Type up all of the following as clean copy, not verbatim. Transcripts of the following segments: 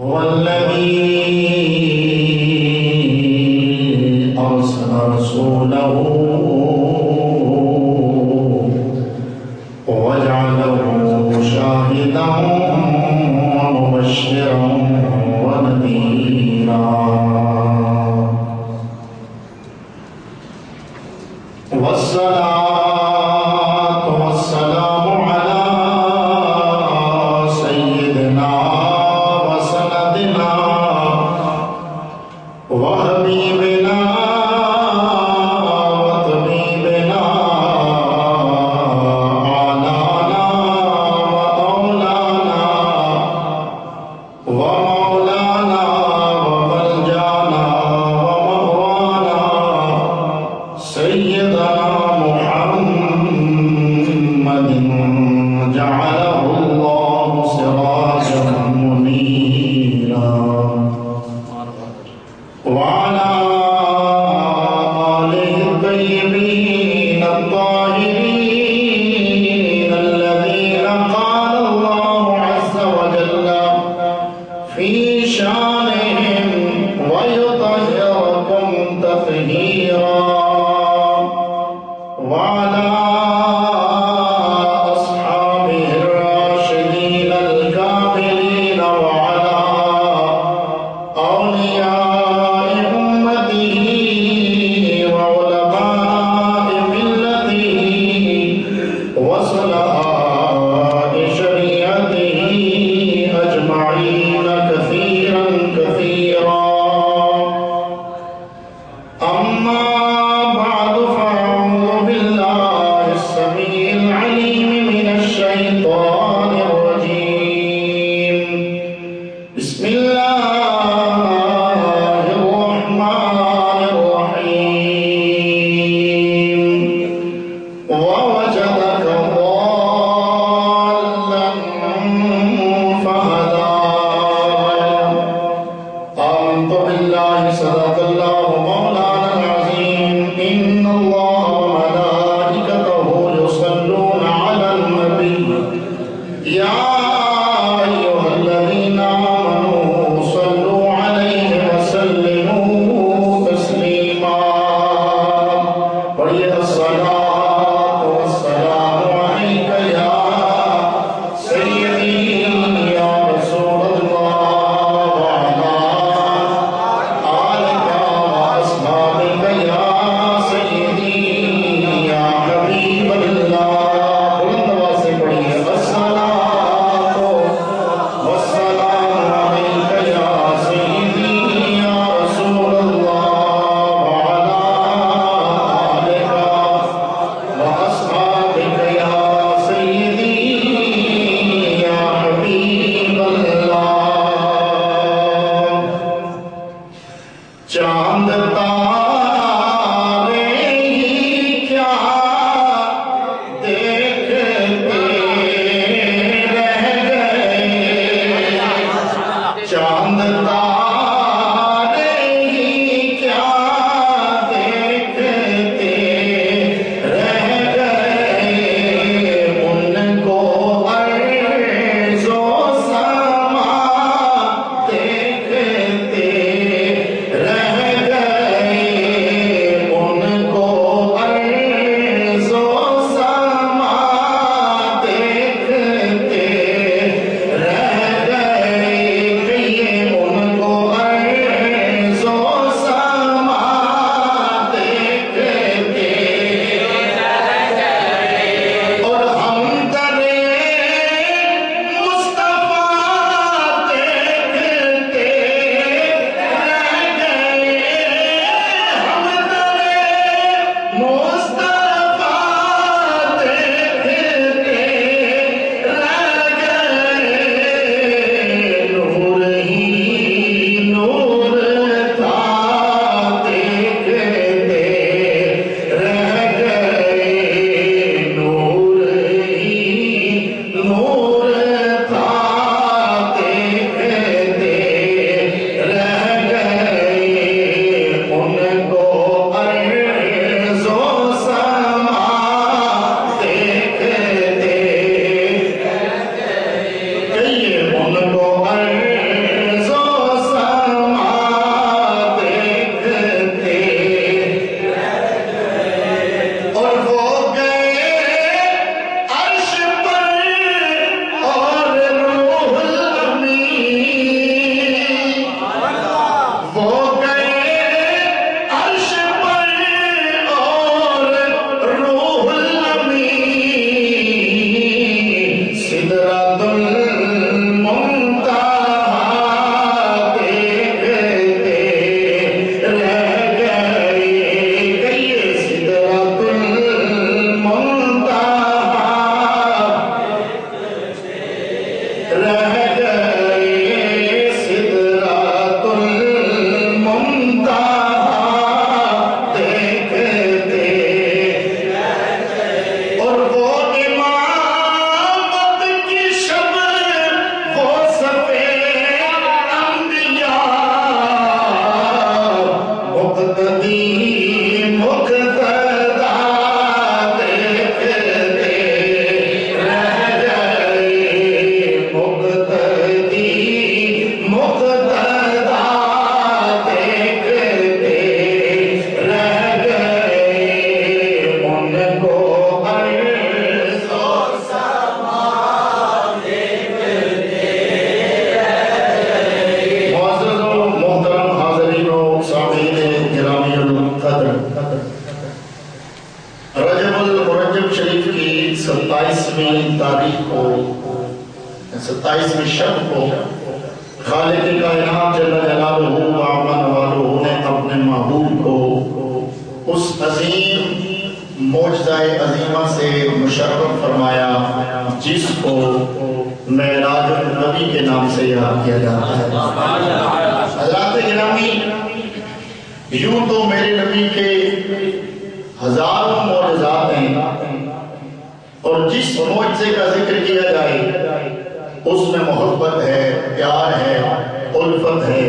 هو الذي أرسل رسوله وجعله شاهدا ومبشرا ونذيرا والصلاة والسلام على سيدنا وسندنا وحبيبنا وطبيبنا أعلانا وأولانا ومولانا وملجانا ومأوانا سيدنا محمد جعله الله سراجا منيرا وعلى آله الطيبين الطاهرين الذين قال الله عز وجل في شانهم ويطهركم تطهيرا وعلى أصحابه الراشدين الكاملين وعلى أولياء أمته وعلماء ملته وصلاة شريعته أجمعين كثيرا كثيرا أما بعد فأعوذ بالله السميع العليم من الشيطان الرجيم بسم الله الرحمن الرحيم ووجدك ضالا فهدى آمنت بالله صدق الله مولانا العظيم إن الله وملائكته يصلون على النبي يا أيها الذين آمنوا صلوا عليه وسلموا تسليما وهي الصلاة والسلام عليك يا سيدي يا رسول الله وعلى آلك وأصحابك يا سيدي يا حبيب الله بلند آواز سے پڑھیے الصلاة والسلام عليك يا سيدي يا رسول الله وعلى آلك وأصحابك يا سيدي يا حبيب الله چاند تارے ہی کیا دیکھتے رہ گئے چاند تارے ہی کیا دیکھتے رہ گئے ان کو عرض و سما دیکھتے رہ گئے ان کو عرض و سما دیکھتے رہ گئے کہ یہ ان 27ویں شب کو خالق کائنات جل جلالہ و عظم والہ نے اپنے محبوب کو اس عظیم معجزہ عظیمہ سے مشرف فرمایا جس کو معراج النبی کے نام سے یاد کیا جاتا ہے۔ حضرات گرامی، یوں تو میرے نبی کے ہزاروں معجزات ہیں، اور جس معجزے کا ذکر کیا جائے اس میں محبت ہے، پیار ہے، الفت ہے،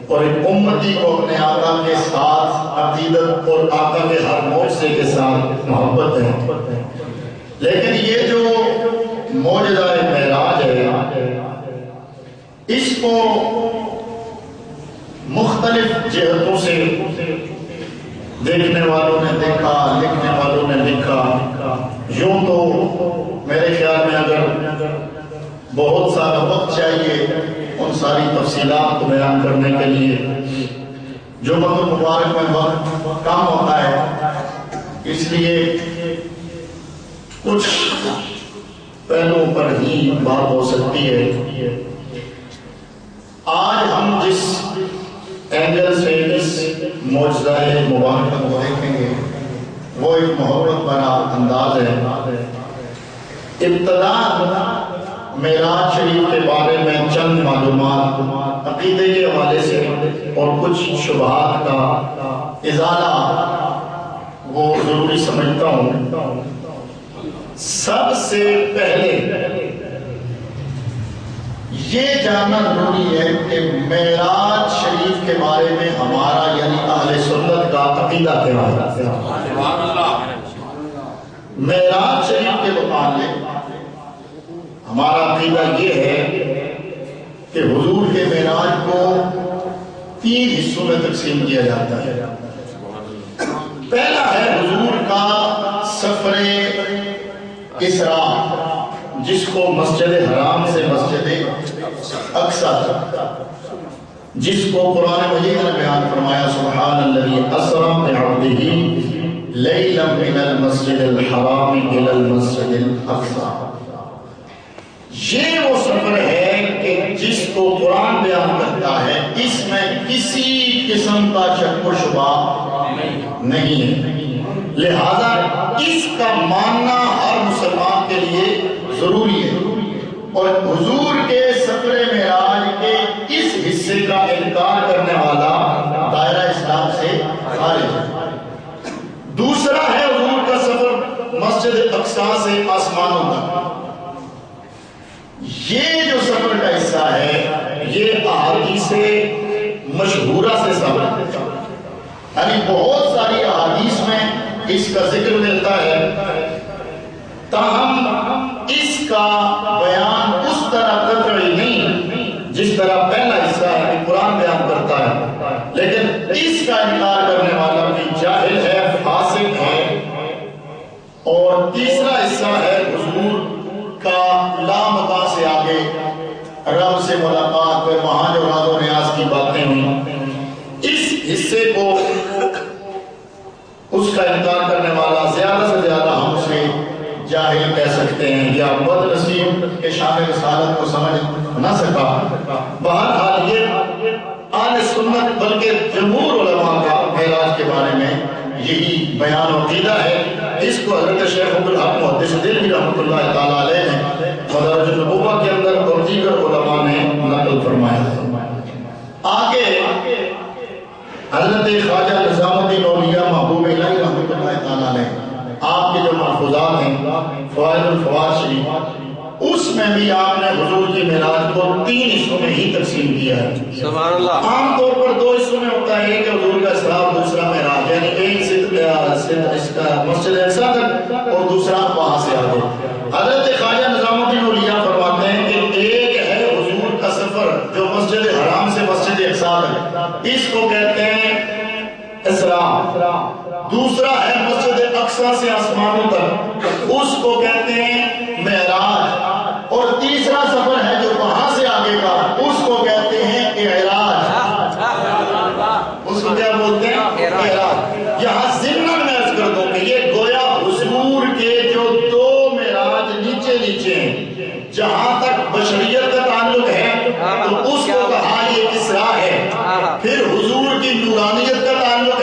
اور ایک امتی کو اپنے آقا کے ساتھ عقیدت اور آقا کے ہر معجزے کے ساتھ محبت ہے۔ لیکن یہ جو معجزہ معراج ہے، اس کو مختلف جہتوں سے دیکھنے والوں نے دیکھا، لکھنے والوں نے لکھا۔ یوں تو میرے خیال میں اگر بہت سارا وقت چاہیے ان ساری تفصیلات کو بیان کرنے کے لیے، جمعہ المبارک میں وقت کم ہوتا ہے، اس لیے کچھ پہلوؤں پر ہی بات ہو سکتی ہے۔ آج ہم جس اینگل سے اس معجزہ مبارکہ کو دیکھیں گے وہ ایک محبت بھرا انداز ہے۔ ابتدا معراج شریف کے بارے میں چند معلومات عقیدے کے حوالے سے اور کچھ شبہات کا ازالہ وہ ضروری سمجھتا ہوں۔ سب سے پہلے یہ جاننا ضروری ہے کہ معراج شریف کے بارے میں ہمارا یعنی اہل سنت کا عقیدہ کیا ہے۔ معراج شریف کے متعلق ہمارا عقیدہ یہ ہے کہ حضور کے معراج کو 3 حصوں میں تقسیم کیا جاتا ہے۔ پہلا ہے حضور کا سفر اسراء، جس کو مسجد حرام سے مسجد اقصی تک، جس کو قرآن مجید نے بیان فرمایا سبحان الذی اسری بعبدہ لیلا من المسجد الحرام الی المسجد الاقصی۔ یہ وہ سفر ہے کہ جس کو قرآن بیان کرتا ہے، اس میں کسی قسم کا شک و شبہ نہیں ہے، لہذا اس کا ماننا ہر مسلمان کے لیے ضروری ہے، اور حضور کے سفر معراج کے اس حصے کا انکار کرنے والا دائرہ اسلام سے خارج ہے۔ دوسرا ہے حضور کا سفر مسجد اقصی سے آسمانوں تک۔ یہ جو سفر کا حصہ ہے یہ احادیث مشہورہ سے ثابت ہے، یعنی بہت ساری احادیث میں اس کا ذکر ملتا ہے، تاہم اس کا بیان اس طرح قطعی نہیں جس طرح پہلا حصہ ہے کہ قرآن بیان کرتا ہے، لیکن اس کا انکار کرنے والا بھی جاہل ہے، فاسق ہے۔ اور تیسرا حصہ ہے حضور کا لامکاں سے آگے رب سے ملاقات، پھر وہاں جو راز و نیاز کی باتیں ہوئی، اس حصے کو اس کا انکار کرنے والا زیادہ سے زیادہ ہم سے جاہل کہہ سکتے ہیں یا بد نصیب کے شان رسالت کو سمجھ نہ سکا۔ بہرحال یہ اہل سنت بلکہ جمہور علماء کا معراج کے بارے میں یہی بیان و عقیدہ ہے۔ اس کو حضرت شیخ عبدالحق محدث دہلوی رحمۃ اللہ تعالیٰ علیہ نے مدارج النبوہ کے اندر اور دیگر علماء نے نقل فرمایا ہے۔ آگے حضرت خواجہ نظام الدین اولیاء محبوب الہی رحمۃ اللہ تعالیٰ علیہ آپ کے جو محفوظات ہیں فوائد الفوائد شریف، اس میں بھی آپ نے حضور کی معراج کو 3 حصوں میں ہی تقسیم کیا ہے۔ سبحان اللہ۔ عام طور پر 2 حصوں میں ہوتا ہے کہ حضور کا اسراء اور دوسرا معراج، یعنی ایک مسجد اقصی تک اور دوسرا وہاں سے آگے۔ حضرت خواجہ نظام الدین اولیاء فرماتے ہیں کہ ایک ہے حضور کا سفر جو مسجد حرام سے مسجد اقصی تک، اس کو کہتے ہیں اسراء۔ دوسرا ہے مسجد اقصی سے آسمانوں تک، اس کو کہتے ہیں معراج۔ اور تیسرا سفر ہے جو وہاں سے آگے کا، اس کو کہتے ہیں اعراج۔ اس کو کیا بولتے ہیں؟ اعراج۔ یہاں ضمن میں عرض کر دوں کہ یہ گویا حضور کے جو 2 معراج نیچے نیچے ہیں، جہاں تک پھر حضور کی نورانیت کا تعلق